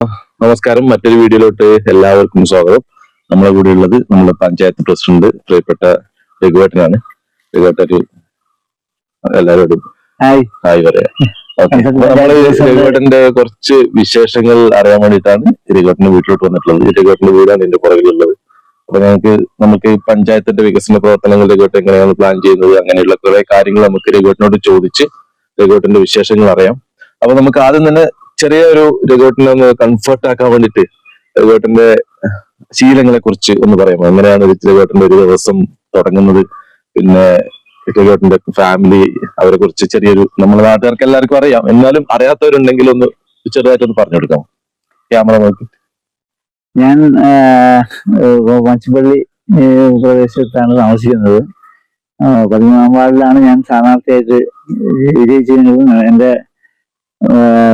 നമസ്കാരം. മറ്റൊരു വീഡിയോയിലോട്ട് എല്ലാവർക്കും സ്വാഗതം. നമ്മളെ കൂടെ ഉള്ളത് നമ്മുടെ പഞ്ചായത്ത് പ്രസിഡന്റ് പ്രിയപ്പെട്ട രഘുവേട്ടനാണ്. രഘുവേട്ടൊരു എല്ലാവരോടും ഹായ് പറയാം. ഓക്കെ, അപ്പൊ നമ്മള് രഘുവേട്ടന്റെ കുറച്ച് വിശേഷങ്ങൾ അറിയാൻ വേണ്ടിയിട്ടാണ് രഘുവേട്ടന്റെ വീട്ടിലോട്ട് വന്നിട്ടുള്ളത്. രഘുവേട്ടന്റെ വീടാണ് എന്റെ പുറകിലുള്ളത്. അപ്പൊ നമുക്ക് പഞ്ചായത്തിന്റെ വികസന പ്രവർത്തനങ്ങൾ രഘുവേട്ടൻ എങ്ങനെയാണ് പ്ലാൻ ചെയ്യുന്നത്, അങ്ങനെയുള്ള കുറെ കാര്യങ്ങൾ നമുക്ക് രഘുവേട്ടനോട് ചോദിച്ച് രഘുവേട്ടന്റെ വിശേഷങ്ങൾ അറിയാം. അപ്പൊ നമുക്ക് ആദ്യം തന്നെ ചെറിയൊരു രഘുവേട്ടനെ ഒന്ന് കംഫർട്ട് ആക്കാൻ വേണ്ടിട്ട് രഘുവേട്ടന്റെ ശീലങ്ങളെ കുറിച്ച് ഒന്ന് പറയാമോ? എങ്ങനെയാണ് രഘുവേട്ടന്റെ ഒരു ദിവസം തുടങ്ങുന്നത്? പിന്നെ രഘുവേട്ടന്റെ ഫാമിലി, അവരെ കുറിച്ച് ചെറിയൊരു, നമ്മുടെ നാട്ടുകാർക്ക് എല്ലാവർക്കും അറിയാം, എന്നാലും അറിയാത്തവരുണ്ടെങ്കിൽ ഒന്ന് ചെറുതായിട്ടൊന്ന് പറഞ്ഞു കൊടുക്കാമോ? ക്യാമറ നോക്കി. ഞാൻ മച്ചപ്പള്ളി പ്രദേശത്താണ് താമസിക്കുന്നത്. 13-ാം വാർഡിലാണ് ഞാൻ സ്ഥാനാർത്ഥിയായിട്ട് വിജയിച്ചിരുന്നത്. എന്റെ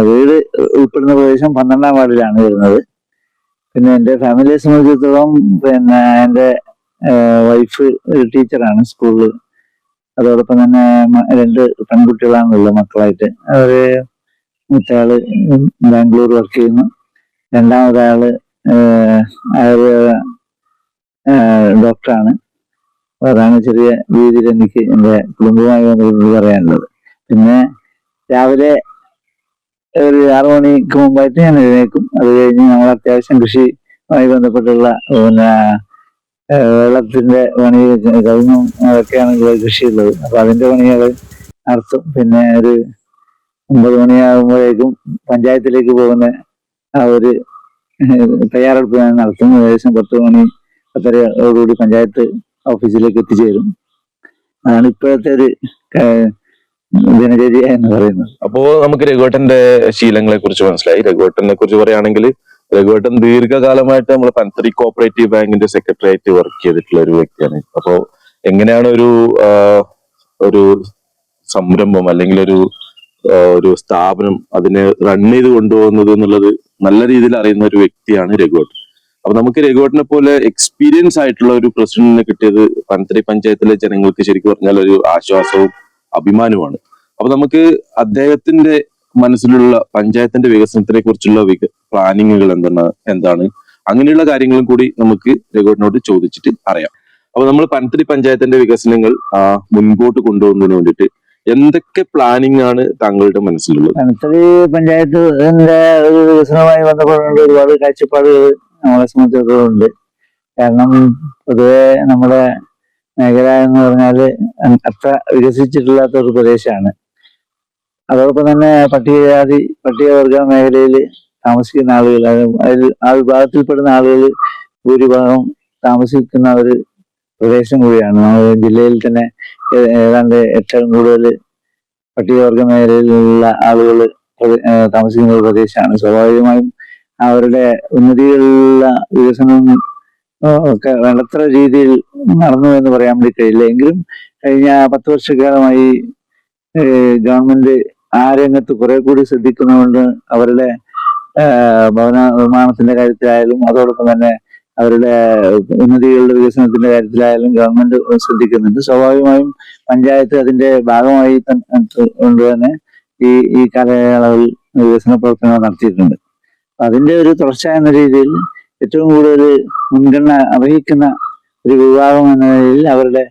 വീട് ഉൾപ്പെടുന്ന പ്രദേശം 12-ാം വാർഡിലാണ് വരുന്നത്. പിന്നെ എന്റെ ഫാമിലിയെ സംബന്ധിച്ചിടത്തോളം പിന്നെ എന്റെ വൈഫ് ടീച്ചറാണ് സ്കൂളിൽ. അതോടൊപ്പം തന്നെ 2 പെൺകുട്ടികളാണുള്ളത് മക്കളായിട്ട്. അവര് മൂത്തയാള് ബാംഗ്ലൂർ വർക്ക് ചെയ്യുന്നു, രണ്ടാമതാള് ആയുർവേദ ഡോക്ടറാണ്. അതാണ് ചെറിയ രീതിയിൽ എനിക്ക് എന്റെ കുടുംബവുമായി ബന്ധപ്പെട്ട് പറയാനുള്ളത്. പിന്നെ രാവിലെ ഒരു 6 മണിക്ക് മുമ്പായിട്ട് ഞാൻ എഴുന്നേക്കും. അത് കഴിഞ്ഞ് നമ്മൾ അത്യാവശ്യം കൃഷിയുമായി ബന്ധപ്പെട്ടുള്ള പിന്നെ വെള്ളത്തിന്റെ പണി കവുങ്ങും അതൊക്കെയാണ് കൃഷിയുള്ളത്. അപ്പൊ അതിന്റെ പണികൾ നടത്തും. പിന്നെ ഒരു 9 മണിയാകുമ്പോഴേക്കും പഞ്ചായത്തിലേക്ക് പോകുന്ന ആ ഒരു തയ്യാറെടുപ്പ് ഞാൻ നടത്തും. ഏകദേശം 10 മണി 10:30 പഞ്ചായത്ത് ഓഫീസിലേക്ക് എത്തിച്ചേരും. അതാണ് ഇപ്പോഴത്തെ ഒരു ദിനചര്യ എന്ന് പറയുന്നത്. അപ്പോ നമുക്ക് രഘുവേട്ടന്റെ ശീലങ്ങളെ കുറിച്ച് മനസ്സിലായി. രഘുവേട്ടനെ കുറിച്ച് പറയുകയാണെങ്കിൽ രഘുവേട്ടൻ ദീർഘകാലമായിട്ട് നമ്മൾ പനത്തടി കോഓപ്പറേറ്റീവ് ബാങ്കിന്റെ സെക്രട്ടറി വർക്ക് ചെയ്തിട്ടുള്ള ഒരു വ്യക്തിയാണ്. അപ്പോ എങ്ങനെയാണ് ഒരു സംരംഭം അല്ലെങ്കിൽ ഒരു സ്ഥാപനം അതിനെ റൺ ചെയ്ത് കൊണ്ടുപോകുന്നത് എന്നുള്ളത് നല്ല രീതിയിൽ അറിയുന്ന ഒരു വ്യക്തിയാണ് രഘുവേട്ടൻ. അപ്പൊ നമുക്ക് രഘുവേട്ടനെ പോലെ എക്സ്പീരിയൻസ് ആയിട്ടുള്ള ഒരു പ്രസിഡന്റിനെ കിട്ടിയത് പനത്തടി പഞ്ചായത്തിലെ ജനങ്ങൾക്ക് ശരിക്കും പറഞ്ഞാൽ ഒരു ആശ്വാസവും അഭിമാനവുമാണ്. അപ്പൊ നമുക്ക് അദ്ദേഹത്തിന്റെ മനസ്സിലുള്ള പഞ്ചായത്തിന്റെ വികസനത്തിനെ കുറിച്ചുള്ള പ്ലാനിങ്ങുകൾ എന്താണ് അങ്ങനെയുള്ള കാര്യങ്ങളും കൂടി നമുക്ക് രഘുവേട്ടനോട് ചോദിച്ചിട്ട് അറിയാം. അപ്പൊ നമ്മൾ പനത്തടി പഞ്ചായത്തിന്റെ വികസനങ്ങൾ മുൻപോട്ട് കൊണ്ടുപോകുന്നതിന് വേണ്ടിയിട്ട് എന്തൊക്കെ പ്ലാനിങ് ആണ് താങ്കളുടെ മനസ്സിലുള്ളത്? പനത്തടി പഞ്ചായത്തിന്റെ ഒരു വികസനവുമായി ബന്ധപ്പെട്ടുകൊണ്ട് ഒരുപാട് കാഴ്ചപ്പാടുകൾ നമ്മളെ സംബന്ധിച്ചിടത്തോളം ഉണ്ട്. കാരണം പൊതുവെ നമ്മുടെ മേഖല എന്ന് പറഞ്ഞാല് അത്ര വികസിച്ചിട്ടില്ലാത്ത ഒരു പ്രദേശമാണ്. അതോടൊപ്പം തന്നെ പട്ടികവർഗ മേഖലയിൽ താമസിക്കുന്ന ആളുകൾ, ആ വിഭാഗത്തിൽപ്പെടുന്ന ആളുകൾ ഭൂരിഭാഗം താമസിക്കുന്ന ഒരു പ്രദേശം കൂടിയാണ്. നമ്മുടെ ജില്ലയിൽ തന്നെ ഏതാണ്ട് 8 കൂടുതൽ പട്ടികവർഗ മേഖലയിലുള്ള ആളുകൾ താമസിക്കുന്ന ഒരു പ്രദേശമാണ്. സ്വാഭാവികമായും അവരുടെ ഉന്നതികളിലുള്ള വികസനം ഒക്കെ വേണ്ടത്ര രീതിയിൽ നടന്നു എന്ന് പറയാൻ വേണ്ടി കഴിയില്ല. എങ്കിലും കഴിഞ്ഞ 10 വർഷക്കാലമായി ഗവൺമെന്റ് ആ രംഗത്ത് കുറെ കൂടി ശ്രദ്ധിക്കുന്നതുകൊണ്ട് അവരുടെ ഭവന നിർമ്മാണത്തിന്റെ കാര്യത്തിലായാലും അതോടൊപ്പം തന്നെ അവരുടെ ഉന്നതികളുടെ വികസനത്തിന്റെ കാര്യത്തിലായാലും ഗവൺമെന്റ് ശ്രദ്ധിക്കുന്നുണ്ട്. സ്വാഭാവികമായും പഞ്ചായത്ത് അതിന്റെ ഭാഗമായി കൊണ്ട് തന്നെ ഈ കാലയളവിൽ വികസന പ്രവർത്തനങ്ങൾ നടത്തിയിട്ടുണ്ട്. അതിന്റെ ഒരു തുടർച്ച എന്ന രീതിയിൽ ഏറ്റവും കൂടുതൽ മുൻഗണന അർഹിക്കുന്ന ഒരു വിഭാഗം എന്ന നിലയിൽ അവരുടെ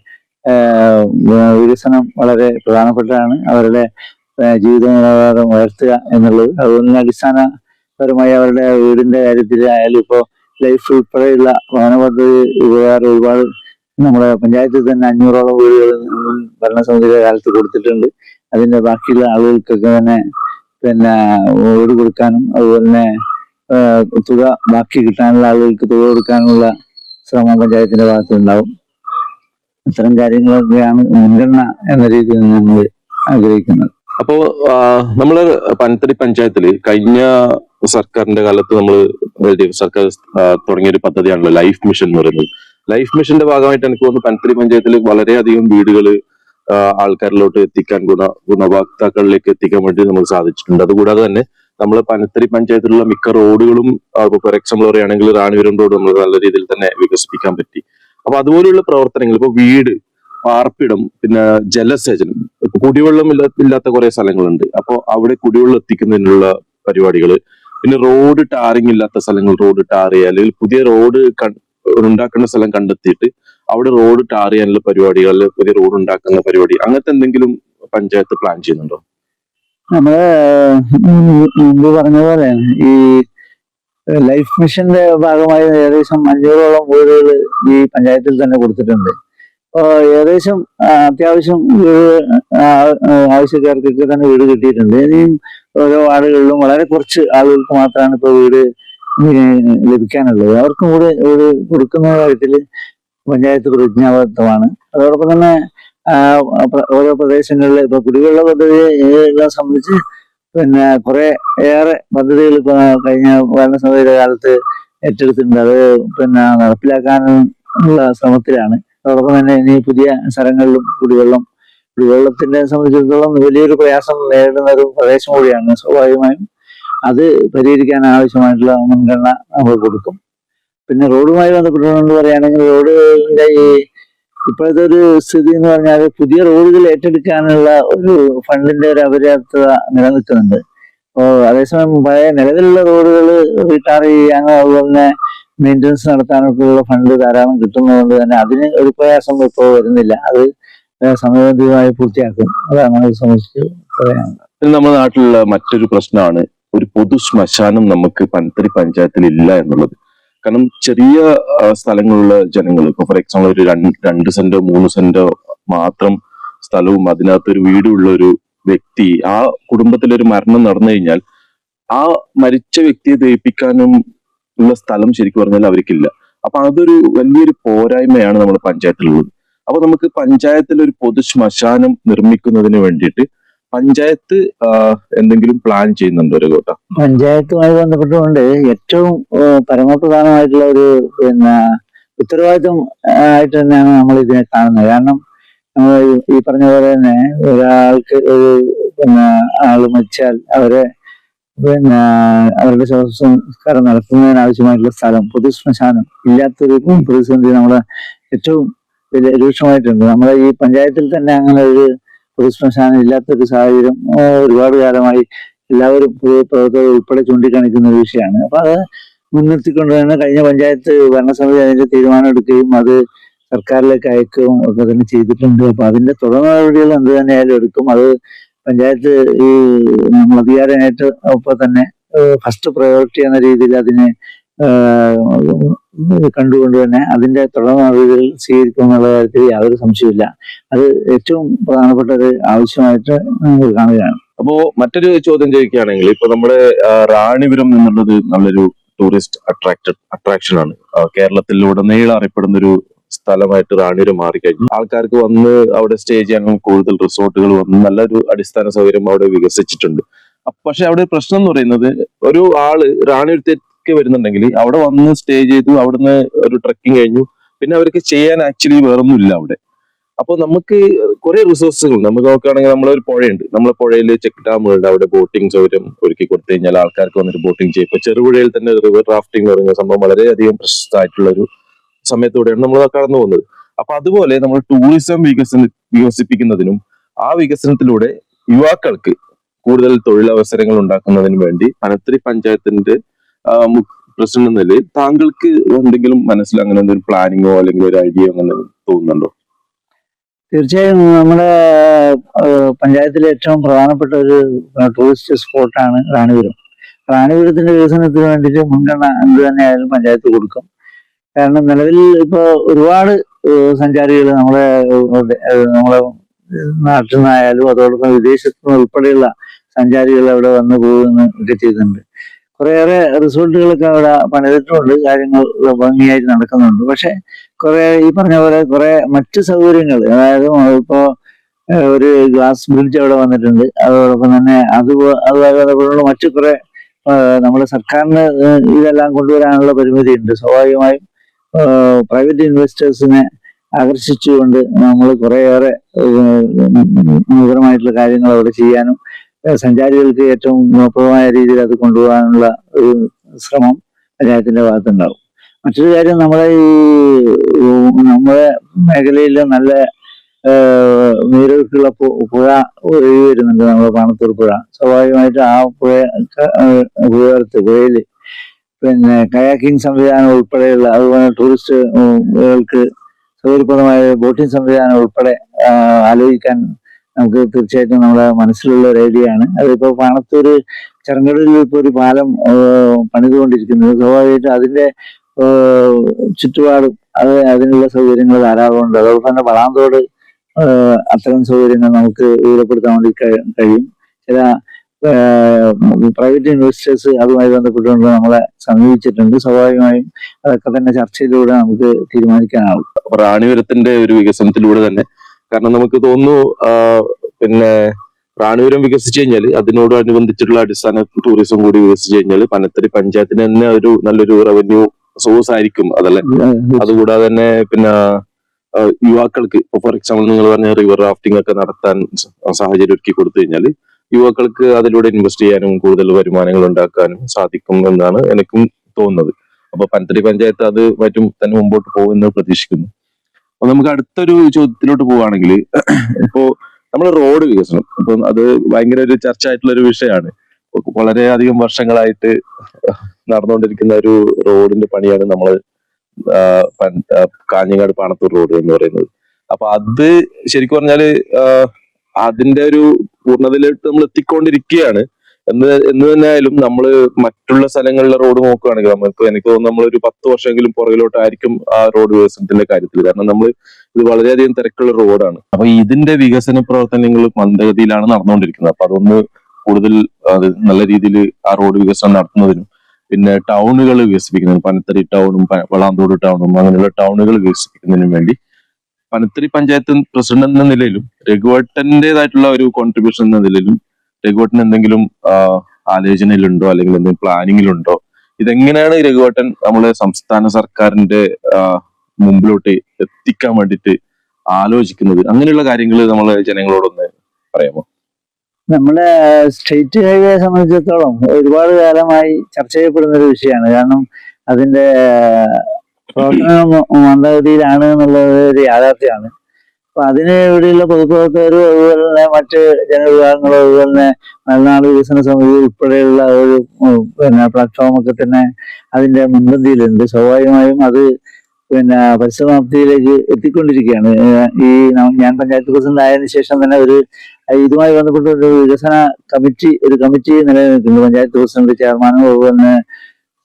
വികസനം വളരെ പ്രധാനപ്പെട്ടതാണ്. അവരുടെ ജീവിത നിലവാരം ഉയർത്തുക എന്നുള്ളത്. അതുപോലെ തന്നെ അടിസ്ഥാനപരമായി അവരുടെ വീടിന്റെ കാര്യത്തിലായാലും ഇപ്പോൾ ലൈഫ് ഉൾപ്പെടെയുള്ള ഭവന പദ്ധതി ഉപകാരം ഒരുപാട് നമ്മുടെ പഞ്ചായത്തിൽ തന്നെ 500ഓളം വീടുകൾ ഭരണസമിതിയുടെ കാലത്ത് കൊടുത്തിട്ടുണ്ട്. അതിന്റെ ബാക്കിയുള്ള ആളുകൾക്കൊക്കെ തന്നെ പിന്നെ വീട് കൊടുക്കാനും അതുപോലെ തന്നെ തുക ബാക്കി കിട്ടാനുള്ള ആളുകൾക്ക് തുക കൊടുക്കാനുള്ള ശ്രമം പഞ്ചായത്തിന്റെ ഭാഗത്തുണ്ടാവും. ഇത്തരം കാര്യങ്ങളൊക്കെയാണ് മുൻഗണന എന്ന രീതിയിൽ നമ്മൾ ആഗ്രഹിക്കുന്നത്. അപ്പോ നമ്മള് പനത്തടി പഞ്ചായത്തില് കഴിഞ്ഞ സർക്കാരിന്റെ കാലത്ത് സർക്കാർ തുടങ്ങിയ ഒരു പദ്ധതിയാണല്ലോ ലൈഫ് മിഷൻ എന്ന് പറയുന്നത്. ലൈഫ് മിഷന്റെ ഭാഗമായിട്ട് എനിക്ക് തോന്നുന്നു പനത്തടി പഞ്ചായത്തിൽ വളരെയധികം വീടുകൾ ആൾക്കാരിലോട്ട് എത്തിക്കാൻ ഗുണഭോക്താക്കളിലേക്ക് എത്തിക്കാൻ വേണ്ടി നമുക്ക് സാധിച്ചിട്ടുണ്ട്. അതുകൂടാതെ തന്നെ നമ്മൾ പനത്തടി പഞ്ചായത്തിലുള്ള മിക്ക റോഡുകളും ഫോർ എക്സാമ്പിൾ പറയുകയാണെങ്കിൽ റാണിപുരം റോഡ് നമ്മൾ നല്ല രീതിയിൽ തന്നെ വികസിപ്പിക്കാൻ പറ്റി. അപ്പൊ അതുപോലെയുള്ള പ്രവർത്തനങ്ങൾ, ഇപ്പൊ വീട്, പാർപ്പിടം, പിന്നെ ജലസേചനം, കുടിവെള്ളം ഇല്ലാത്ത കുറെ സ്ഥലങ്ങളുണ്ട്. അപ്പോൾ അവിടെ കുടിവെള്ളം എത്തിക്കുന്നതിനുള്ള പരിപാടികൾ, പിന്നെ റോഡ് ടാറിങ് ഇല്ലാത്ത സ്ഥലങ്ങൾ റോഡ് ടാർ ചെയ്യുക, അല്ലെങ്കിൽ പുതിയ റോഡ് ഉണ്ടാക്കേണ്ട സ്ഥലം കണ്ടെത്തിയിട്ട് അവിടെ റോഡ് ടാർ ചെയ്യാനുള്ള പരിപാടികൾ, പുതിയ റോഡ് ഉണ്ടാക്കുന്ന പരിപാടി, അങ്ങനത്തെ എന്തെങ്കിലും പഞ്ചായത്ത് പ്ലാൻ ചെയ്യുന്നുണ്ടോ? നമ്മള് മുമ്പ് പറഞ്ഞ പോലെ ഈ ലൈഫ് മിഷന്റെ ഭാഗമായി ഏകദേശം 500ഓളം വീടുകൾ ഈ പഞ്ചായത്തിൽ തന്നെ കൊടുത്തിട്ടുണ്ട്. അപ്പോൾ ഏകദേശം അത്യാവശ്യം ആവശ്യക്കാർക്കൊക്കെ തന്നെ വീട് കിട്ടിയിട്ടുണ്ട്. ഇനിയും ഓരോ വാർഡുകളിലും വളരെ കുറച്ച് ആളുകൾക്ക് മാത്രമാണ് ഇപ്പോൾ വീട് ലഭിക്കാനുള്ളത്. അവർക്കും കൂടെ വീട് കൊടുക്കുന്ന കാര്യത്തിൽ പഞ്ചായത്ത് പ്രതിജ്ഞാബദ്ധമാണ്. അതോടൊപ്പം തന്നെ ഓരോ പ്രദേശങ്ങളിൽ ഇപ്പൊ കുടിവെള്ള പദ്ധതിയെ സംബന്ധിച്ച് പിന്നെ കുറെ ഏറെ പദ്ധതികൾ ഇപ്പൊ കഴിഞ്ഞ ഭരണസമിതിയുടെ കാലത്ത് ഏറ്റെടുത്തിട്ടുണ്ട്. അത് പിന്നെ നടപ്പിലാക്കാനുള്ള ശ്രമത്തിലാണ്. അതോടൊപ്പം തന്നെ ഇനി പുതിയ സ്ഥലങ്ങളിലും കുടിവെള്ളത്തിന്റെ സംബന്ധിച്ചിടത്തോളം വലിയൊരു പ്രയാസം നേരിടുന്ന ഒരു പ്രദേശം കൂടിയാണ്. സ്വാഭാവികമായും അത് പരിഹരിക്കാൻ ആവശ്യമായിട്ടുള്ള മുൻഗണന നമ്മൾ കൊടുക്കും. പിന്നെ റോഡുമായി ബന്ധപ്പെട്ടുകൊണ്ട് പറയുകയാണെങ്കിൽ റോഡിന്റെ ഈ ഇപ്പോഴത്തെ ഒരു സ്ഥിതി എന്ന് പറഞ്ഞാൽ പുതിയ റോഡുകൾ ഏറ്റെടുക്കാനുള്ള ഒരു ഫണ്ടിന്റെ ഒരു അപര്യാപ്തത നിലനിൽക്കുന്നുണ്ട്. അപ്പോൾ അതേസമയം പഴയ നിലവിലുള്ള റോഡുകൾ റീടാർ ചെയ്യാനോ അതുപോലെ തന്നെ മെയിൻ്റനൻസ് നടത്താനൊക്കെ ഉള്ള ഫണ്ട് ധാരാളം കിട്ടുന്നതുകൊണ്ട് തന്നെ അതിന് ഒരു പ്രയാസം ഇപ്പോൾ വരുന്നില്ല. അത് സമയബന്ധിതമായി പൂർത്തിയാക്കും. അതാണ് അത് സംബന്ധിച്ച് പറയാനുള്ളത്. നമ്മുടെ നാട്ടിലുള്ള മറ്റൊരു പ്രശ്നമാണ് ഒരു പൊതു ശ്മശാനം നമുക്ക് പനത്തടി പഞ്ചായത്തിൽ ഇല്ല എന്നുള്ളത്. കാരണം ചെറിയ സ്ഥലങ്ങളുള്ള ജനങ്ങൾ, ഇപ്പൊ ഫോർ എക്സാമ്പിൾ ഒരു 2 സെന്റോ 3 സെന്റോ മാത്രം സ്ഥലവും അതിനകത്തൊരു വീടുള്ള ഒരു വ്യക്തി, ആ കുടുംബത്തിലൊരു മരണം നടന്നു കഴിഞ്ഞാൽ ആ മരിച്ച വ്യക്തിയെ ദഹിപ്പിക്കാനും ഉള്ള സ്ഥലം ശരിക്കും പറഞ്ഞാൽ അവർക്കില്ല. അപ്പൊ അതൊരു വലിയൊരു പോരായ്മയാണ് നമ്മുടെ പഞ്ചായത്തിലുള്ളത്. അപ്പൊ നമുക്ക് പഞ്ചായത്തിൽ ഒരു പൊതു ശ്മശാനം നിർമ്മിക്കുന്നതിന് വേണ്ടിയിട്ട് പഞ്ചായത്ത് എന്തെങ്കിലും പ്ലാൻ ചെയ്യുന്നുണ്ടോ രഘുവേട്ടാ? പഞ്ചായത്തുമായി ബന്ധപ്പെട്ടുകൊണ്ട് ഏറ്റവും പരമപ്രധാനമായിട്ടുള്ള ഒരു പിന്നെ ഉത്തരവാദിത്വം ആയിട്ട് തന്നെയാണ് നമ്മൾ ഇതിനെ കാണുന്നത്. കാരണം നമ്മൾ ഈ പറഞ്ഞ പോലെ തന്നെ ഒരാൾക്ക് ഒരു പിന്നെ ആള് മരിച്ചാൽ പിന്നെ അവരുടെ ശവസംസ്കാരം നടത്തുന്നതിനാവശ്യമായിട്ടുള്ള സ്ഥലം, പൊതു ശ്മശാനം ഇല്ലാത്തൊരു പ്രതിസന്ധി നമ്മളെ ഏറ്റവും വലിയ രൂക്ഷമായിട്ടുണ്ട്. നമ്മളെ ഈ പഞ്ചായത്തിൽ തന്നെ അങ്ങനെ ഒരു പൊതു ശ്മശാനം ഇല്ലാത്തൊരു സാഹചര്യം ഒരുപാട് കാലമായി എല്ലാവരും പൊതുപ്രവർത്തകർ ഉൾപ്പെടെ ചൂണ്ടിക്കാണിക്കുന്ന ഒരു വിഷയമാണ്. അപ്പൊ അത് മുൻനിർത്തിക്കൊണ്ട് തന്നെ കഴിഞ്ഞ പഞ്ചായത്ത് ഭരണസമിതി അതിന്റെ തീരുമാനം എടുക്കുകയും അത് സർക്കാരിലേക്ക് അയക്കുകയും ഒക്കെ തന്നെ ചെയ്തിട്ടുണ്ട്. അപ്പൊ അതിന്റെ തുടർ നടപടികൾ എന്ത് തന്നെയായാലും എടുക്കും. അത് പഞ്ചായത്ത് ഈ നമ്മൾ അധികാരമായിട്ട് ഒപ്പം തന്നെ ഫസ്റ്റ് പ്രയോറിറ്റി എന്ന രീതിയിൽ അതിനെ കണ്ടുകൊണ്ട് തന്നെ അതിന്റെ തുടർ നടപടികൾ സ്വീകരിക്കും എന്നുള്ള കാര്യത്തിൽ യാതൊരു സംശയമില്ല. അത് ഏറ്റവും പ്രധാനപ്പെട്ട ഒരു ആവശ്യമായിട്ട് നമ്മൾ കാണുകയാണ്. അപ്പോ മറ്റൊരു ചോദ്യം ചോദിക്കുകയാണെങ്കിൽ, ഇപ്പൊ നമ്മുടെ റാണിപുരം എന്നുള്ളത് നല്ലൊരു ടൂറിസ്റ്റ് അട്രാക്ഷൻ ആണ്. കേരളത്തിലുടനീളം അറിയപ്പെടുന്ന ഒരു സ്ഥലമായിട്ട് റാണിപുരം മാറിക്കഴിഞ്ഞു. ആൾക്കാർക്ക് വന്ന് അവിടെ സ്റ്റേ ചെയ്യാനും കൂടുതൽ റിസോർട്ടുകൾ വന്ന് നല്ലൊരു അടിസ്ഥാന സൗകര്യം അവിടെ വികസിച്ചിട്ടുണ്ട്. പക്ഷെ അവിടെ പ്രശ്നം എന്ന് പറയുന്നത്, ഒരു ആള് റാണിപുരത്തേക്ക് വരുന്നുണ്ടെങ്കിൽ അവിടെ വന്ന് സ്റ്റേ ചെയ്തു, അവിടുന്ന് ഒരു ട്രക്കിംഗ് കഴിഞ്ഞു, പിന്നെ അവർക്ക് ചെയ്യാൻ ആക്ച്വലി വേറൊന്നും ഇല്ല അവിടെ. അപ്പൊ നമുക്ക് കുറെ റിസോഴ്സുകൾ നമുക്ക് നോക്കുകയാണെങ്കിൽ നമ്മളൊരു പുഴയുണ്ട്, നമ്മളെ പുഴയിൽ ചെക്ക് ഡാമുകളുണ്ട്, അവിടെ ബോട്ടിംഗ് സൗകര്യം ഒരുക്കി കൊടുത്തു കഴിഞ്ഞാൽ ആൾക്കാർക്ക് വന്നിട്ട് ബോട്ടിംഗ് ചെയ്യും. ഇപ്പൊ ചെറുപുഴയിൽ തന്നെ റിവർ റാഫ്റ്റിംഗ് എന്ന് പറയുന്ന സംഭവം വളരെയധികം പ്രശസ്തമായിട്ടുള്ള ഒരു സമയത്തൂടെയാണ് നമ്മൾ കടന്നു പോകുന്നത്. അപ്പൊ അതുപോലെ നമ്മൾ ടൂറിസം വികസിപ്പിക്കുന്നതിനും ആ വികസനത്തിലൂടെ യുവാക്കൾക്ക് കൂടുതൽ തൊഴിലവസരങ്ങൾ ഉണ്ടാക്കുന്നതിനും വേണ്ടി പനത്തടി പഞ്ചായത്തിന്റെ പ്രസിഡന്റ് എന്ന നിലയിൽ താങ്കൾക്ക് എന്തെങ്കിലും മനസ്സിൽ അങ്ങനെ എന്തെങ്കിലും പ്ലാനിങ്ങോ അല്ലെങ്കിൽ ഒരു ഐഡിയ അങ്ങനെ തോന്നുന്നുണ്ടോ? തീർച്ചയായും നമ്മുടെ പഞ്ചായത്തിലെ ഏറ്റവും പ്രധാനപ്പെട്ട ഒരു ടൂറിസ്റ്റ് സ്പോട്ടാണ് റാണിപുരം. റാണിപുരത്തിന്റെ വികസനത്തിന് വേണ്ടിയിട്ട് മുൻഗണന എന്ത് തന്നെയായാലും പഞ്ചായത്ത് കൊടുക്കും. കാരണം നിലവിൽ ഇപ്പൊ ഒരുപാട് സഞ്ചാരികൾ നമ്മളെ നാട്ടിൽ നിന്നായാലും അതോടൊപ്പം വിദേശത്തു നിന്ന് ഉൾപ്പെടെയുള്ള സഞ്ചാരികൾ അവിടെ വന്നു പോകുന്നൊക്കെ ചെയ്തിട്ടുണ്ട്. കുറേയേറെ റിസോർട്ടുകളൊക്കെ അവിടെ പണിതിട്ടുമുണ്ട്, കാര്യങ്ങൾ ഭംഗിയായിട്ട് നടക്കുന്നുണ്ട്. പക്ഷെ കുറെ ഈ പറഞ്ഞ പോലെ കുറെ മറ്റു സൗകര്യങ്ങൾ, അതായത് ഇപ്പോ ഒരു ഗ്ലാസ് ബ്രിഡ്ജ് അവിടെ വന്നിട്ടുണ്ട്. അതോടൊപ്പം തന്നെ അതുമായി ബന്ധപ്പെട്ടുള്ള മറ്റു കുറെ നമ്മുടെ സർക്കാരിന് ഇതെല്ലാം കൊണ്ടുവരാനുള്ള പരിമിതി ഉണ്ട്. സ്വാഭാവികമായും പ്രൈവറ്റ് ഇൻവെസ്റ്റേഴ്സിനെ ആകർഷിച്ചുകൊണ്ട് നമ്മൾ കുറേയേറെ നൂതനമായിട്ടുള്ള കാര്യങ്ങൾ അവിടെ ചെയ്യാനും സഞ്ചാരികൾക്ക് ഏറ്റവും ഗുണപ്രദമായ രീതിയിൽ അത് കൊണ്ടുപോകാനുള്ള ഒരു ശ്രമം പഞ്ചായത്തിന്റെ ഭാഗത്തുണ്ടാവും. മറ്റൊരു കാര്യം, നമ്മുടെ മേഖലയിൽ നല്ല നീരൊഴുക്കുള്ള പുഴ ഒഴുകി വരുന്നുണ്ട്, നമ്മുടെ പാണത്തൂർ പുഴ. സ്വാഭാവികമായിട്ട് ആ പുഴയിൽ പിന്നെ കയാക്കിംഗ് സംവിധാനം ഉൾപ്പെടെയുള്ള, അതുപോലെ ടൂറിസ്റ്റുകൾക്ക് സൗകര്യപ്രദമായ ബോട്ടിംഗ് സംവിധാനം ഉൾപ്പെടെ ആലോചിക്കാൻ നമുക്ക് തീർച്ചയായിട്ടും നമ്മുടെ മനസ്സിലുള്ള ഒരു ഐഡിയയാണ്. അതിപ്പോ പാണത്തൂർ ചെറങ്കടലിൽ ഇപ്പോൾ ഒരു പാലം പണിതുകൊണ്ടിരിക്കുന്നത്. സ്വാഭാവികമായിട്ടും അതിന്റെ ചുറ്റുപാടും അതിനുള്ള സൗകര്യങ്ങൾ ധാരാളമുണ്ട്. അതോടൊപ്പം തന്നെ വളാന്തോട് അത്തരം സൗകര്യങ്ങൾ നമുക്ക് ഉപയോഗപ്പെടുത്താൻ വേണ്ടി കഴിയും. ചില പ്രൈവറ്റ് ഇൻവെസ്റ്റേഴ്സ് അതുമായി ബന്ധപ്പെട്ടുകൊണ്ട് നമ്മളെ സമീപിച്ചിട്ടുണ്ട്. സ്വാഭാവികമായും അതൊക്കെ തന്നെ ചർച്ചയിലൂടെ നമുക്ക് തീരുമാനിക്കാനാവും. റാണിപുരത്തിന്റെ ഒരു വികസനത്തിലൂടെ തന്നെ, കാരണം നമുക്ക് തോന്നുന്നു പിന്നെ റാണിപുരം വികസിച്ചു കഴിഞ്ഞാൽ അതിനോടനുബന്ധിച്ചിട്ടുള്ള അടിസ്ഥാന ടൂറിസം കൂടി വികസിച്ചു കഴിഞ്ഞാൽ പനത്തടി പഞ്ചായത്തിന് തന്നെ ഒരു നല്ലൊരു റവന്യൂ സോഴ്സ് ആയിരിക്കും അതല്ലേ. അതുകൂടാതെ തന്നെ പിന്നെ യുവാക്കൾക്ക് ഇപ്പൊ ഫോർ എക്സാമ്പിൾ നിങ്ങൾ പറഞ്ഞ റിവർ റാഫ്റ്റിംഗ് ഒക്കെ നടത്താൻ സാഹചര്യം ഒരുക്കി കൊടുത്തു കഴിഞ്ഞാൽ യുവാക്കൾക്ക് അതിലൂടെ ഇൻവെസ്റ്റ് ചെയ്യാനും കൂടുതൽ വരുമാനങ്ങൾ ഉണ്ടാക്കാനും സാധിക്കും എന്നാണ് എനിക്കും തോന്നുന്നത്. അപ്പൊ പനത്തടി പഞ്ചായത്ത് അത് മറ്റും തന്നെ മുമ്പോട്ട് പോകുമെന്ന് പ്രതീക്ഷിക്കുന്നു. അപ്പൊ നമുക്ക് അടുത്തൊരു ചോദ്യത്തിലോട്ട് പോവുകയാണെങ്കിൽ, ഇപ്പോ നമ്മൾ റോഡ് വികസനം, ഇപ്പൊ അത് ഭയങ്കര ഒരു ചർച്ച ആയിട്ടുള്ള ഒരു വിഷയമാണ്. വളരെയധികം വർഷങ്ങളായിട്ട് നടന്നുകൊണ്ടിരിക്കുന്ന ഒരു റോഡിന്റെ പണിയാണ് നമ്മൾ കാഞ്ഞങ്ങാട് പാണത്തൂർ റോഡ് എന്ന് പറയുന്നത്. അപ്പൊ അത് ശരിക്കും പറഞ്ഞാല് അതിന്റെ ഒരു പൂർണ്ണതയിലേക്ക് നമ്മൾ എത്തിക്കൊണ്ടിരിക്കുകയാണ് എന്ന് തന്നെ ആയാലും നമ്മള് മറ്റുള്ള സ്ഥലങ്ങളിലെ റോഡ് നോക്കുകയാണെങ്കിൽ എനിക്ക് തോന്നുന്നു നമ്മളൊരു 10 വർഷമെങ്കിലും പുറകിലോട്ടായിരിക്കും ആ റോഡ് വികസനത്തിന്റെ കാര്യത്തിൽ. കാരണം നമ്മൾ ഇത് വളരെയധികം തിരക്കുള്ള റോഡാണ്. അപ്പൊ ഇതിന്റെ വികസന പ്രവർത്തനങ്ങൾ മന്ദഗതിയിലാണ് നടന്നുകൊണ്ടിരിക്കുന്നത്. അപ്പൊ അതൊന്ന് കൂടുതൽ നല്ല രീതിയിൽ ആ റോഡ് വികസനം നടത്തുന്നതിനും പിന്നെ ടൗണുകൾ വികസിപ്പിക്കുന്നതിനും, പനത്തടി ടൗണും വളാന്തോട് ടൗണും അങ്ങനെയുള്ള ടൗണുകൾ വികസിപ്പിക്കുന്നതിനും വേണ്ടി പനത്തടി പഞ്ചായത്ത് പ്രസിഡന്റ് എന്ന നിലയിലും രഘുവേട്ടന്റേതായിട്ടുള്ള ഒരു കോൺട്രിബ്യൂഷൻ എന്ന നിലയിലും രഘുവേട്ടൻ എന്തെങ്കിലും ആലോചനയിലുണ്ടോ അല്ലെങ്കിൽ എന്തെങ്കിലും പ്ലാനിങ്ങിലുണ്ടോ? ഇതെങ്ങനെയാണ് രഘുവേട്ടൻ നമ്മളെ സംസ്ഥാന സർക്കാരിന്റെ മുമ്പിലോട്ട് എത്തിക്കാൻ വേണ്ടിയിട്ട് ആലോചിക്കുന്നത്? അങ്ങനെയുള്ള കാര്യങ്ങൾ നമ്മളെ ജനങ്ങളോടൊന്ന് പറയാമോ? നമ്മുടെ സ്റ്റേറ്റ് ഹൈവേ സംബന്ധിച്ചിടത്തോളം ഒരുപാട് കാലമായി ചർച്ച ചെയ്യപ്പെടുന്ന ഒരു വിഷയമാണ്. കാരണം അതിന്റെ പ്രവർത്തനം മന്ദഗതിയിലാണ് എന്നുള്ളത് ഒരു യാഥാർത്ഥ്യമാണ്. അപ്പൊ അതിന് ഇവിടെയുള്ള പൊതുപ്രവർത്തകരും അതുപോലെ തന്നെ മറ്റ് ജനവിഭാഗങ്ങളും അതുപോലെ തന്നെ മലനാട് വികസന സമിതി ഉൾപ്പെടെയുള്ള ഒരു പിന്നെ പ്ലാറ്റ്ഫോം ഒക്കെ തന്നെ അതിന്റെ മുൻപന്തിയിലുണ്ട്. സ്വാഭാവികമായും അത് പിന്നെ പരിസമാപ്തിയിലേക്ക് എത്തിക്കൊണ്ടിരിക്കുകയാണ്. ഈ ഞാൻ പഞ്ചായത്ത് പ്രസിഡന്റ് ആയതിനു ശേഷം തന്നെ ഇതുമായി ബന്ധപ്പെട്ട ഒരു വികസന കമ്മിറ്റി നിലനിൽക്കുന്നു. പഞ്ചായത്ത് പ്രസിഡന്റ് ചെയർമാനും അതുപോലെ തന്നെ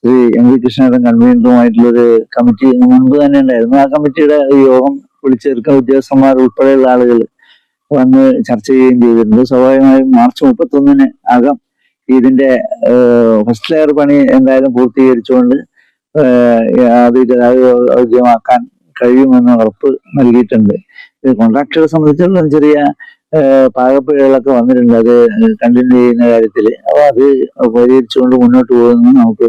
ശ്രീ എം വി കൃഷ്ണേട്ടൻ കൺവീനറുമായിട്ടുള്ളൊരു കമ്മിറ്റി മുൻപ് തന്നെ ഉണ്ടായിരുന്നു. ആ കമ്മിറ്റിയുടെ യോഗം വിളിച്ചേർക്കാൻ ഉദ്യോഗസ്ഥന്മാർ ഉൾപ്പെടെയുള്ള ആളുകൾ വന്ന് ചർച്ച ചെയ്യുകയും ചെയ്തിട്ടുണ്ട്. സ്വാഭാവികമായും മാർച്ച് 31 അകം ഇതിന്റെ ഫസ്റ്റ് ലെയർ പണി എന്തായാലും പൂർത്തീകരിച്ചുകൊണ്ട് അത് ഔദ്യമാക്കാൻ കഴിയുമെന്ന് ഉറപ്പ് നൽകിയിട്ടുണ്ട്. കോൺട്രാക്ടറെ സംബന്ധിച്ചുള്ള ചെറിയ പാകപ്പിഴകളൊക്കെ വന്നിട്ടുണ്ട്, അത് കണ്ടിന്യൂ ചെയ്യുന്ന കാര്യത്തിൽ. അപ്പൊ അത് പരിഹരിച്ചുകൊണ്ട് മുന്നോട്ട് പോകുമെന്ന് നമുക്ക്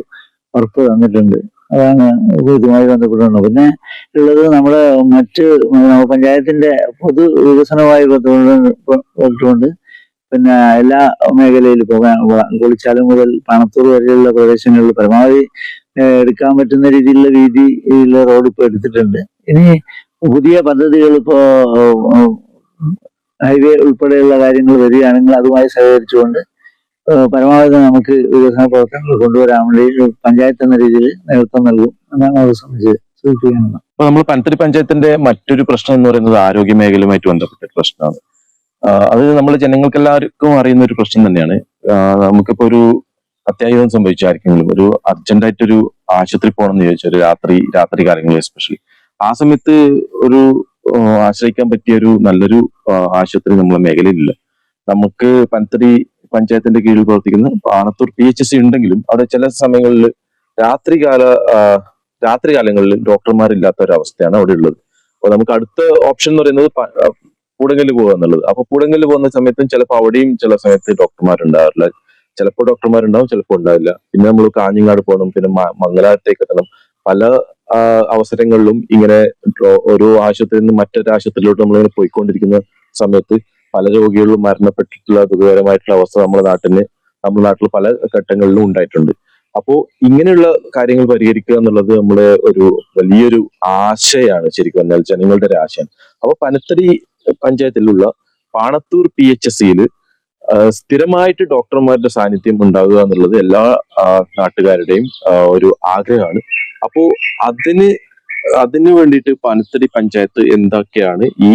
ഉറപ്പ് തന്നിട്ടുണ്ട്. അതാണ് ഇതുമായി ബന്ധപ്പെട്ടുള്ളത്. പിന്നെ ഉള്ളത് നമ്മുടെ മറ്റ് പഞ്ചായത്തിന്റെ പൊതു വികസനവുമായി ബന്ധപ്പെട്ടുകൊണ്ട് പിന്നെ എല്ലാ മേഖലയിലും ഇപ്പൊ കുളിച്ചാലും മുതൽ പാണത്തൂർ വരെയുള്ള പ്രദേശങ്ങളിൽ പരമാവധി എടുക്കാൻ പറ്റുന്ന രീതിയിലുള്ള വീതിയിലുള്ള റോഡ് ഇപ്പൊ എടുത്തിട്ടുണ്ട്. ഇനി പുതിയ പദ്ധതികൾ ഇപ്പോ ഹൈവേ ഉൾപ്പെടെയുള്ള കാര്യങ്ങൾ വരികയാണെങ്കിൽ അതുമായി സഹകരിച്ചുകൊണ്ട് പരമാവധി നമുക്ക് വികസന പ്രവർത്തനങ്ങൾ കൊണ്ടുവരാൻ വേണ്ടി പഞ്ചായത്ത് എന്ന രീതിയിൽ നേതൃത്വം നൽകും എന്നാണ് അത് സംബന്ധിച്ച് സൂചിപ്പിക്കുന്നത്. അപ്പൊ നമ്മൾ പനത്തടി പഞ്ചായത്തിന്റെ മറ്റൊരു പ്രശ്നം എന്ന് പറയുന്നത് ആരോഗ്യ മേഖലയുമായിട്ട് ബന്ധപ്പെട്ട പ്രശ്നമാണ്. അത് നമ്മൾ ജനങ്ങൾക്ക് എല്ലാവർക്കും അറിയുന്ന ഒരു പ്രശ്നം തന്നെയാണ്. നമുക്കിപ്പോ ഒരു അത്യാഹിതം സംഭവിച്ചു ആർക്കെങ്കിലും ഒരു അർജന്റായിട്ടൊരു ആശുപത്രി പോകണം എന്ന് ചോദിച്ചാൽ രാത്രി കാലങ്ങളിൽ എസ്പെഷ്യലി ആ സമയത്ത് ഒരു ആശ്രയിക്കാൻ പറ്റിയ ഒരു നല്ലൊരു ആശുപത്രി നമ്മളെ മേഖലയിലില്ല. നമുക്ക് പനത്തടി പഞ്ചായത്തിന്റെ കീഴിൽ പ്രവർത്തിക്കുന്ന പാണത്തൂർ PHC ഉണ്ടെങ്കിലും അവിടെ ചില സമയങ്ങളിൽ രാത്രികാലങ്ങളിൽ ഡോക്ടർമാരില്ലാത്ത ഒരു അവസ്ഥയാണ് അവിടെ ഉള്ളത്. അപ്പൊ നമുക്ക് അടുത്ത ഓപ്ഷൻ എന്ന് പറയുന്നത് പൂടങ്കല് പോകുക എന്നുള്ളത്. അപ്പൊ പൂടങ്കല് പോകുന്ന സമയത്തും ചിലപ്പോൾ അവിടെയും ചില സമയത്ത് ഡോക്ടർമാരുണ്ടാവില്ല. ചിലപ്പോൾ ഡോക്ടർമാരുണ്ടാവും, ചിലപ്പോൾ ഉണ്ടാവില്ല. പിന്നെ നമ്മൾ കാഞ്ഞങ്ങാട് പോകണം, പിന്നെ മംഗലാപുരത്തേക്ക് എത്തണം. പല അവസരങ്ങളിലും ഇങ്ങനെ ഓരോ ആശുപത്രിയിൽ നിന്ന് മറ്റൊരു ആശുപത്രിയിലോട്ട് നമ്മളിങ്ങനെ പോയിക്കൊണ്ടിരിക്കുന്ന സമയത്ത് പല രോഗികളും മരണപ്പെട്ടിട്ടുള്ള ദുഃഖകരമായിട്ടുള്ള അവസ്ഥ നമ്മുടെ നാട്ടിൽ പല ഘട്ടങ്ങളിലും ഉണ്ടായിട്ടുണ്ട്. അപ്പോ ഇങ്ങനെയുള്ള കാര്യങ്ങൾ പരിഹരിക്കുക എന്നുള്ളത് നമ്മുടെ ഒരു വലിയൊരു ആശയാണ്. ശരിക്കും പറഞ്ഞാൽ ജനങ്ങളുടെ ഒരു ആശയാണ്. അപ്പൊ പനത്തടി പഞ്ചായത്തിലുള്ള പാണത്തൂർ PHSയിൽ സ്ഥിരമായിട്ട് ഡോക്ടർമാരുടെ സാന്നിധ്യം ഉണ്ടാകുക എന്നുള്ളത് എല്ലാ നാട്ടുകാരുടെയും ഒരു ആഗ്രഹമാണ്. അപ്പോ അതിന് വേണ്ടിയിട്ട് പനത്തടി പഞ്ചായത്ത് എന്തൊക്കെയാണ് ഈ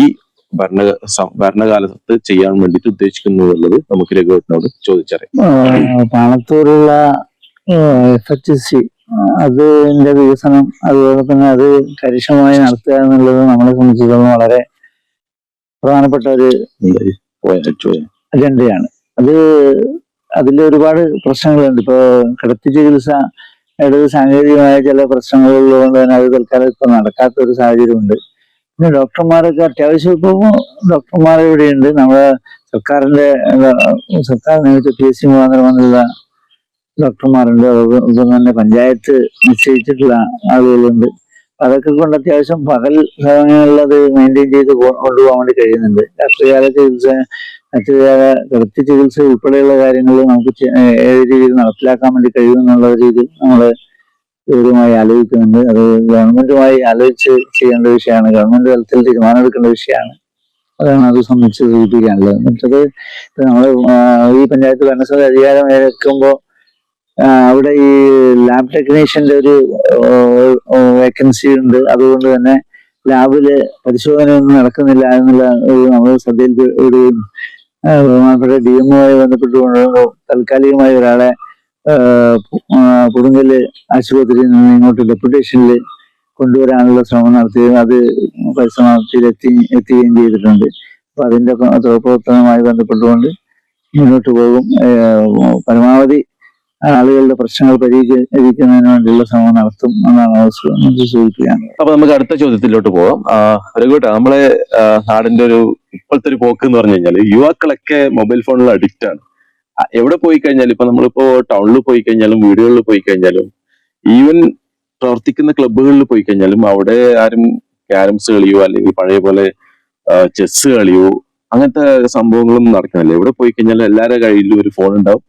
ഭരണകാലത്ത് ചെയ്യാൻ വേണ്ടിയിട്ട് ഉദ്ദേശിക്കുന്നത് എന്നുള്ളത് നമുക്ക് രഘുവേട്ടനോട് ചോദിച്ചറിയാം. പാണത്തൂരുള്ള FHC അതിന്റെ വികസനം, അതുപോലെ തന്നെ അത് കാര്യക്ഷമമായി നടത്തുക എന്നുള്ളത് നമ്മളെ സംബന്ധിച്ചിടത്തോളം വളരെ പ്രധാനപ്പെട്ട ഒരു അജണ്ടയാണ്. അതിൽ ഒരുപാട് പ്രശ്നങ്ങളുണ്ട്. ഇപ്പോ കിടത്തി ചികിത്സ സാങ്കേതികമായ ചില പ്രശ്നങ്ങളുള്ളതുകൊണ്ട് തന്നെ അത് തൽക്കാലം ഇപ്പൊ നടക്കാത്ത ഒരു സാഹചര്യമുണ്ട്. പിന്നെ ഡോക്ടർമാരൊക്കെ അത്യാവശ്യം ഇപ്പൊ ഡോക്ടർമാർ ഇവിടെയുണ്ട്. നമ്മുടെ സർക്കാർ നിയമിച്ച PSC മുഖാന്തരം വന്നുള്ള ഡോക്ടർമാരുണ്ട്. അതുപോലെ തന്നെ പഞ്ചായത്ത് നിശ്ചയിച്ചിട്ടുള്ള ആളുകളുണ്ട്. അതൊക്കെ കൊണ്ട് അത്യാവശ്യം പകൽ സമയങ്ങളിൽ അത് മെയിൻറ്റെയിൻ ചെയ്ത് കൊണ്ടുപോകാൻ വേണ്ടി കഴിയുന്നുണ്ട്. രാത്രികാല ചികിത്സ, മറ്റുകാല കിടത്തി ചികിത്സ ഉൾപ്പെടെയുള്ള കാര്യങ്ങൾ നമുക്ക് ഏത് രീതിയിൽ നടപ്പിലാക്കാൻ വേണ്ടി കഴിയുമെന്നുള്ള രീതിയിൽ നമ്മൾ ഇവരുമായി ആലോചിക്കുന്നുണ്ട്. അത് ഗവൺമെന്റുമായി ആലോചിച്ച് ചെയ്യേണ്ട വിഷയമാണ്. ഗവൺമെന്റ് തലത്തിൽ തീരുമാനമെടുക്കേണ്ട വിഷയമാണ്. അതാണ് അത് സംബന്ധിച്ച് സൂചിപ്പിക്കാനുള്ളത്. മറ്റത് നമ്മൾ ഈ പഞ്ചായത്ത് ഭരണസമിതി അധികാരം ഏൽക്കുമ്പോൾ അവിടെ ഈ ലാബ് ടെക്നീഷ്യന്റെ ഒരു വേക്കൻസി ഉണ്ട്. അതുകൊണ്ട് തന്നെ ലാബില് പരിശോധനയൊന്നും നടക്കുന്നില്ല എന്നുള്ള നമ്മൾ ശ്രദ്ധയിൽപ്പെടുകയും ബഹുമാനപ്പെട്ട DMOയുമായി ബന്ധപ്പെട്ടുകൊണ്ട് താൽക്കാലികമായി ഒരാളെ കൊടുങ്കല് ആശുപത്രിയിൽ നിന്ന് ഇങ്ങോട്ട് ഡെപ്യൂട്ടേഷനിൽ കൊണ്ടുവരാനുള്ള ശ്രമം നടത്തുകയും അത് പരിസമാപ്തിയിൽ എത്തുകയും ചെയ്തിട്ടുണ്ട്. അപ്പൊ അതിന്റെ പ്രവർത്തനവുമായി ബന്ധപ്പെട്ടുകൊണ്ട് മുന്നോട്ട് പോകും. പരമാവധി ആളുകളുടെ പ്രശ്നങ്ങൾ പരിഹരിക്കുന്നതിന് വേണ്ടിയുള്ള ശ്രമം നടത്തും എന്നാണ് സൂചിപ്പിക്കാനുള്ളത്. അപ്പൊ നമുക്ക് അടുത്ത ചോദ്യത്തിലോട്ട് പോവാം. രഘുവേട്ടാ, നമ്മളെ നാടിന്റെ ഒരു ഇപ്പോഴത്തെ ഒരു പോക്ക് എന്ന് പറഞ്ഞു കഴിഞ്ഞാൽ യുവാക്കളൊക്കെ മൊബൈൽ ഫോണിൽ അഡിക്റ്റ് ആണ്. എവിടെ പോയി കഴിഞ്ഞാലും, ഇപ്പൊ നമ്മളിപ്പോ ടൗണിൽ പോയി കഴിഞ്ഞാലും വീടുകളിൽ പോയി കഴിഞ്ഞാലും ഈവൻ പ്രവർത്തിക്കുന്ന ക്ലബ്ബുകളിൽ പോയി കഴിഞ്ഞാലും അവിടെ ആരും ക്യാരംസ് കളിയോ അല്ലെങ്കിൽ പഴയ പോലെ ചെസ് കളിയോ അങ്ങനത്തെ സംഭവങ്ങളൊന്നും നടക്കുന്നില്ല. എവിടെ പോയി കഴിഞ്ഞാലും എല്ലാവരുടെ കയ്യിലും ഒരു ഫോൺ ഉണ്ടാവും.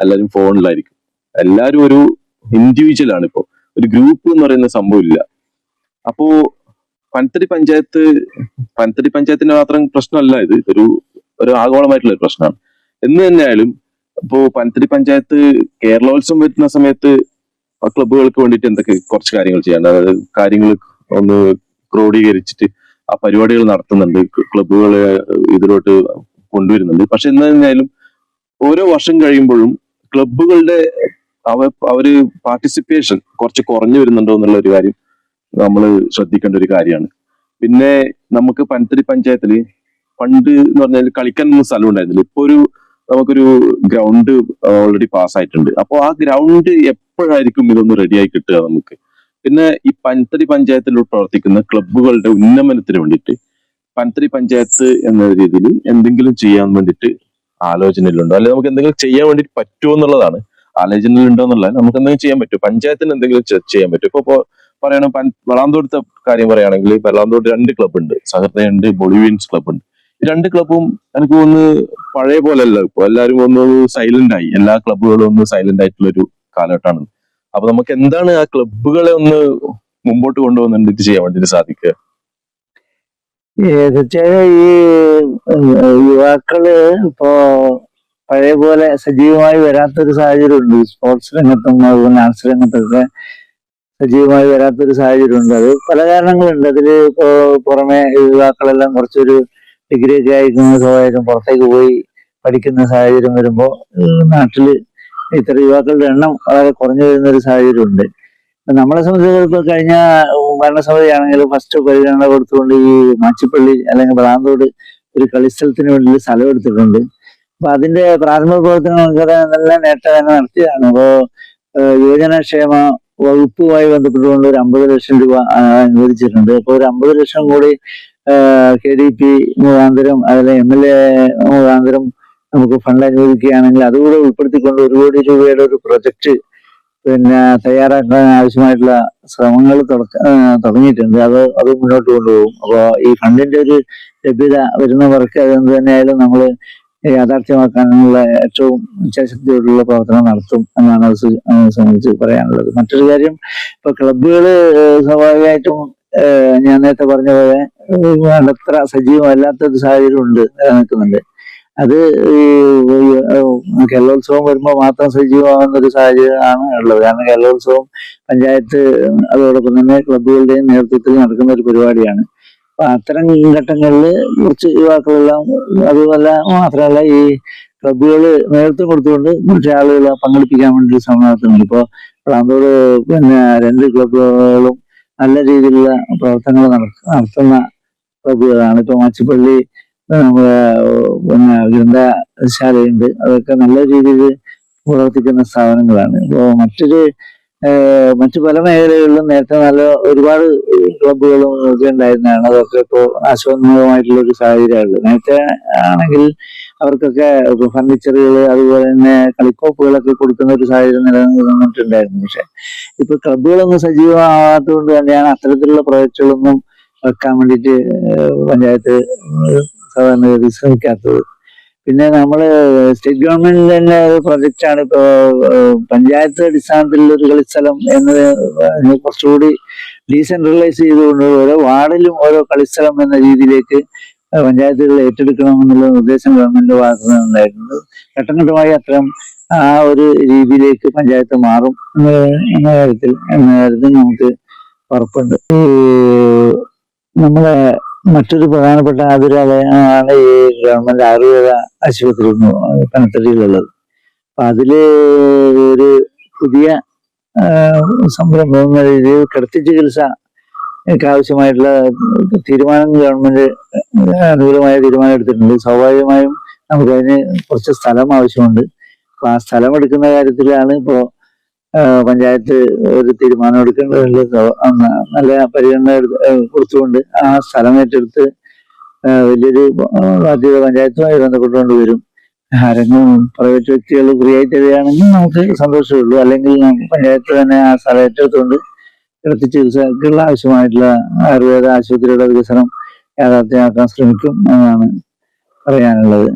എല്ലാവരും ഫോണിലായിരിക്കും. എല്ലാവരും ഒരു ഇൻഡിവിജ്വൽ ആണ്. ഇപ്പോ ഒരു ഗ്രൂപ്പ് എന്ന് പറയുന്ന സംഭവം ഇല്ല. അപ്പോ പനത്തടി പഞ്ചായത്തിന്റെ മാത്രം പ്രശ്നമല്ല ഇത്, ഒരു ആഗോളമായിട്ടുള്ള ഒരു പ്രശ്നമാണ്. എന്ന് തന്നെയായാലും ഇപ്പോ പനത്തടി പഞ്ചായത്ത് കേരളോത്സവം വരുന്ന സമയത്ത് ക്ലബ്ബുകൾക്ക് വേണ്ടിയിട്ട് എന്തൊക്കെ കുറച്ച് കാര്യങ്ങൾ ചെയ്യാണ്ട്, അതായത് കാര്യങ്ങൾ ഒന്ന് ക്രോഡീകരിച്ചിട്ട് ആ പരിപാടികൾ നടത്തുന്നുണ്ട്, ക്ലബ്ബുകളെ ഇതിലോട്ട് കൊണ്ടുവരുന്നുണ്ട്. പക്ഷെ എന്ന് തന്നെയായാലും ഓരോ വർഷം കഴിയുമ്പോഴും ക്ലബ്ബുകളുടെ അവര് പാർട്ടിസിപ്പേഷൻ കുറച്ച് കുറഞ്ഞു വരുന്നുണ്ടോ എന്നുള്ള ഒരു കാര്യം നമ്മൾ ശ്രദ്ധിക്കേണ്ട ഒരു കാര്യമാണ്. പിന്നെ നമുക്ക് പനത്തടി പഞ്ചായത്തില് പണ്ട് എന്ന് പറഞ്ഞാൽ കളിക്കാനൊന്നും സ്ഥലം ഉണ്ടായിരുന്നില്ല. ഇപ്പൊ നമുക്കൊരു ഗ്രൗണ്ട് ഓൾറെഡി പാസ്സായിട്ടുണ്ട്. അപ്പോൾ ആ ഗ്രൗണ്ട് എപ്പോഴായിരിക്കും ഇതൊന്ന് റെഡിയായി കിട്ടുക നമുക്ക്? പിന്നെ ഈ പനത്തടി പഞ്ചായത്തിൽ പ്രവർത്തിക്കുന്ന ക്ലബ്ബുകളുടെ ഉന്നമനത്തിന് വേണ്ടിയിട്ട് പനത്തടി പഞ്ചായത്ത് എന്ന രീതിയിൽ എന്തെങ്കിലും ചെയ്യാൻ വേണ്ടിയിട്ട് ആലോചനയിലുണ്ടോ, അല്ലെങ്കിൽ നമുക്ക് എന്തെങ്കിലും ചെയ്യാൻ വേണ്ടി പറ്റുമോ എന്നുള്ളതാണ്. ആലോചനയിലുണ്ടോ എന്നുള്ളത് നമുക്ക് എന്തെങ്കിലും ചെയ്യാൻ പറ്റുമോ, പഞ്ചായത്തിന് എന്തെങ്കിലും ചെയ്യാൻ പറ്റും? ഇപ്പൊ പറയണം, വെള്ളാന്തോടത്തെ കാര്യം പറയുകയാണെങ്കിൽ വെള്ളാന്തോട് 2 ക്ലബ്ബ് ഉണ്ട്, സഹൃദയുണ്ട്, ബൊളിവിയൻസ് ക്ലബ്ബ് ഉണ്ട്. ഈ 2 ക്ലബ്ബും എനിക്ക് ഒന്ന് പഴയ പോലെയല്ല. ഇപ്പൊ എല്ലാവരും ഒന്ന് സൈലന്റ് ആയി, എല്ലാ ക്ലബ്ബുകളും ഒന്ന് സൈലന്റ് ആയിട്ടുള്ള ഒരു കാലഘട്ടമാണ്. അപ്പൊ നമുക്ക് എന്താണ് ആ ക്ലബ്ബുകളെ ഒന്ന് മുമ്പോട്ട് കൊണ്ടുപോകുന്നുണ്ട് ഇത് ചെയ്യാൻ വേണ്ടിട്ട് സാധിക്കുക? തീർച്ചയായും ഈ യുവാക്കള് ഇപ്പോ പഴയ പോലെ സജീവമായി വരാത്തൊരു സാഹചര്യമുണ്ട്. സ്പോർട്സ് രംഗത്തും അതുപോലെ ആർട്സ് രംഗത്തൊക്കെ സജീവമായി വരാത്തൊരു സാഹചര്യമുണ്ട്. അത് പല കാരണങ്ങളുണ്ട്. അതില് ഇപ്പോ പുറമെ യുവാക്കളെല്ലാം കുറച്ചൊരു ഡിഗ്രി ഒക്കെ അയക്കുന്ന സ്വാഭാവികം പുറത്തേക്ക് പോയി പഠിക്കുന്ന സാഹചര്യം വരുമ്പോൾ നാട്ടില് ഇത്തരം യുവാക്കളുടെ എണ്ണം വളരെ കുറഞ്ഞു വരുന്ന ഒരു സാഹചര്യമുണ്ട്. നമ്മളെ സംബന്ധിച്ചിടത്തോളം ഇപ്പൊ കഴിഞ്ഞ ഭരണസമിതിയാണെങ്കിലും ഫസ്റ്റ് പരിഗണന കൊടുത്തുകൊണ്ട് ഈ മാച്ചിപ്പള്ളി അല്ലെങ്കിൽ വെള്ളാന്തോട് ഒരു കളിസ്ഥലത്തിന് വേണ്ടി സ്ഥലം എടുത്തിട്ടുണ്ട്. അപ്പൊ അതിന്റെ പ്രാഥമിക പ്രവർത്തനങ്ങൾക്ക് നല്ല നേട്ടം തന്നെ നടത്തിയതാണ്. അപ്പോ യുവജനക്ഷേമ വകുപ്പുമായി ബന്ധപ്പെട്ടുകൊണ്ട് ഒരു 50 ലക്ഷം രൂപ അനുവദിച്ചിട്ടുണ്ട്. അപ്പൊ ഒരു 50 ലക്ഷം കൂടി KDP മുഖാന്തരം അതിലെ MLA മുഖാന്തരം നമുക്ക് ഫണ്ട് അനുവദിക്കുകയാണെങ്കിൽ അതുകൂടെ ഉൾപ്പെടുത്തിക്കൊണ്ട് 1 കോടി രൂപയുടെ ഒരു പ്രൊജക്ട് തയ്യാറാക്കാൻ ആവശ്യമായിട്ടുള്ള ശ്രമങ്ങൾ തുടങ്ങിയിട്ടുണ്ട്. അത് മുന്നോട്ട് കൊണ്ടുപോകും. അപ്പോൾ ഈ ഫണ്ടിന്റെ ഒരു ലഭ്യത വരുന്നവർക്ക് അതെന്ത് തന്നെയായാലും നമ്മൾ യാഥാർത്ഥ്യമാക്കാനുള്ള ഏറ്റവും ഇച്ഛാശക്തിയോടുള്ള പ്രവർത്തനം നടത്തും എന്നാണ് അത് സംബന്ധിച്ച് പറയാനുള്ളത്. മറ്റൊരു കാര്യം, ഇപ്പൊ ക്ലബ്ബുകള് സ്വാഭാവികമായിട്ടും ഞാൻ നേരത്തെ പറഞ്ഞ പോലെ വേണ്ടത്ര സജീവമല്ലാത്തൊരു സാഹചര്യം ഉണ്ട്, നിലനിൽക്കുന്നുണ്ട്. അത് ഈ കേരളോത്സവം വരുമ്പോൾ മാത്രം സജീവമാകുന്ന ഒരു സാഹചര്യം ആണ് ഉള്ളത്. കാരണം കേരളോത്സവം പഞ്ചായത്ത് അതോടൊപ്പം തന്നെ ക്ലബ്ബുകളുടെയും നേതൃത്വത്തിൽ നടക്കുന്ന ഒരു പരിപാടിയാണ്. അപ്പൊ അത്തരം ഘട്ടങ്ങളിൽ കുറച്ച് യുവാക്കളെല്ലാം, അതുമല്ല മാത്രമല്ല ഈ ക്ലബ്ബുകൾ നേതൃത്വം കൊടുത്തുകൊണ്ട് കുറച്ച് ആളുകളെ പങ്കെടുപ്പിക്കാൻ വേണ്ടി ശ്രമം നടത്തുന്നുണ്ട്. ഇപ്പോൾ പ്ലാന്തോട് പിന്നെ 2 ക്ലബ്ബുകളും നല്ല രീതിയിലുള്ള പ്രവർത്തനങ്ങൾ നടത്തുന്ന ക്ലബ്ബുകളാണ്. ഇപ്പൊ മാച്ചിപ്പള്ളി നമ്മുടെ പിന്നെ ഗ്രന്ഥശാലയുണ്ട്, അതൊക്കെ നല്ല രീതിയിൽ പ്രവർത്തിക്കുന്ന സ്ഥാപനങ്ങളാണ്. ഇപ്പോൾ മറ്റു പല മേഖലകളിലും നേരത്തെ നല്ല ഒരുപാട് ക്ലബ്ബുകളും ഒക്കെ ഉണ്ടായിരുന്നതാണ്. അതൊക്കെ ഇപ്പോൾ നാശോന്മുഖമായിട്ടുള്ള ഒരു സാഹചര്യമുള്ളത്. നേരത്തെ ആണെങ്കിൽ അവർക്കൊക്കെ ഫർണിച്ചറുകൾ അതുപോലെ തന്നെ കളിക്കോപ്പുകളൊക്കെ കൊടുക്കുന്ന ഒരു സാഹചര്യം നിലനിന്നിട്ടുണ്ടായിരുന്നു. പക്ഷെ ഇപ്പൊ ക്ലബ്ബുകളൊന്നും സജീവമാകാത്തത് കൊണ്ട് തന്നെയാണ് അത്തരത്തിലുള്ള പ്രൊജക്ടുകളൊന്നും വെക്കാൻ വേണ്ടിയിട്ട് പഞ്ചായത്ത് സാധാരണഗതി ശ്രമിക്കാത്തത്. പിന്നെ നമ്മള് സ്റ്റേറ്റ് ഗവൺമെന്റ് തന്നെ ഒരു പ്രൊജക്റ്റാണ് ഇപ്പോ പഞ്ചായത്ത് അടിസ്ഥാനത്തിലുള്ള ഒരു കളിസ്ഥലം എന്നത് കുറച്ചുകൂടി ഡീസെൻട്രലൈസ് ചെയ്തുകൊണ്ട് ഓരോ വാർഡിലും ഓരോ കളിസ്ഥലം എന്ന രീതിയിലേക്ക് പഞ്ചായത്തുകൾ ഏറ്റെടുക്കണം എന്നുള്ള നിർദ്ദേശം ഗവൺമെന്റിന്റെ ഭാഗത്തു നിന്നുണ്ടായിരുന്നത്. ഘട്ടം ഘട്ടമായി അത്തരം ആ ഒരു രീതിയിലേക്ക് പഞ്ചായത്ത് മാറും എന്ന കാര്യത്തിൽ നമുക്ക് ഉറപ്പുണ്ട്. നമ്മളെ മറ്റൊരു പ്രധാനപ്പെട്ട ആതുരാലയമാണ് ഈ ഗവൺമെന്റ് ആയുർവേദ ആശുപത്രി പനത്തടിയിലുള്ളത്. അപ്പൊ അതില് ഒരു പുതിയ സംരംഭം എന്ന രീതിയിൽ കിടത്തി ചികിത്സക്ക് ആവശ്യമായിട്ടുള്ള തീരുമാനം ഗവൺമെന്റ് അനുകൂലമായ തീരുമാനം എടുത്തിട്ടുണ്ട്. സ്വാഭാവികമായും നമുക്കതിന് കുറച്ച് സ്ഥലം ആവശ്യമുണ്ട്. അപ്പൊ ആ സ്ഥലം എടുക്കുന്ന കാര്യത്തിലാണ് ഇപ്പോ പഞ്ചായത്ത് ഒരു തീരുമാനം എടുക്കേണ്ടതുണ്ട്. നല്ല പരിഗണന കൊടുത്തുകൊണ്ട് ആ സ്ഥലം ഏറ്റെടുത്ത് വലിയൊരു ബാധ്യത പഞ്ചായത്തുമായി ബന്ധപ്പെട്ടുകൊണ്ട് വരും. ആരെങ്കിലും പ്രൈവറ്റ് വ്യക്തികൾ ഫ്രീ ആയി തരികയാണെങ്കിൽ നമുക്ക് സന്തോഷമുള്ളൂ. അല്ലെങ്കിൽ പഞ്ചായത്ത് തന്നെ ആ സ്ഥലം ഏറ്റെടുത്തുകൊണ്ട് കിടത്തി ചികിത്സക്കുള്ള ആവശ്യമായിട്ടുള്ള ആയുർവേദ ആശുപത്രിയുടെ വികസനം യാഥാർത്ഥ്യമാക്കാൻ ശ്രമിക്കും എന്നാണ് പറയാനുള്ളത്.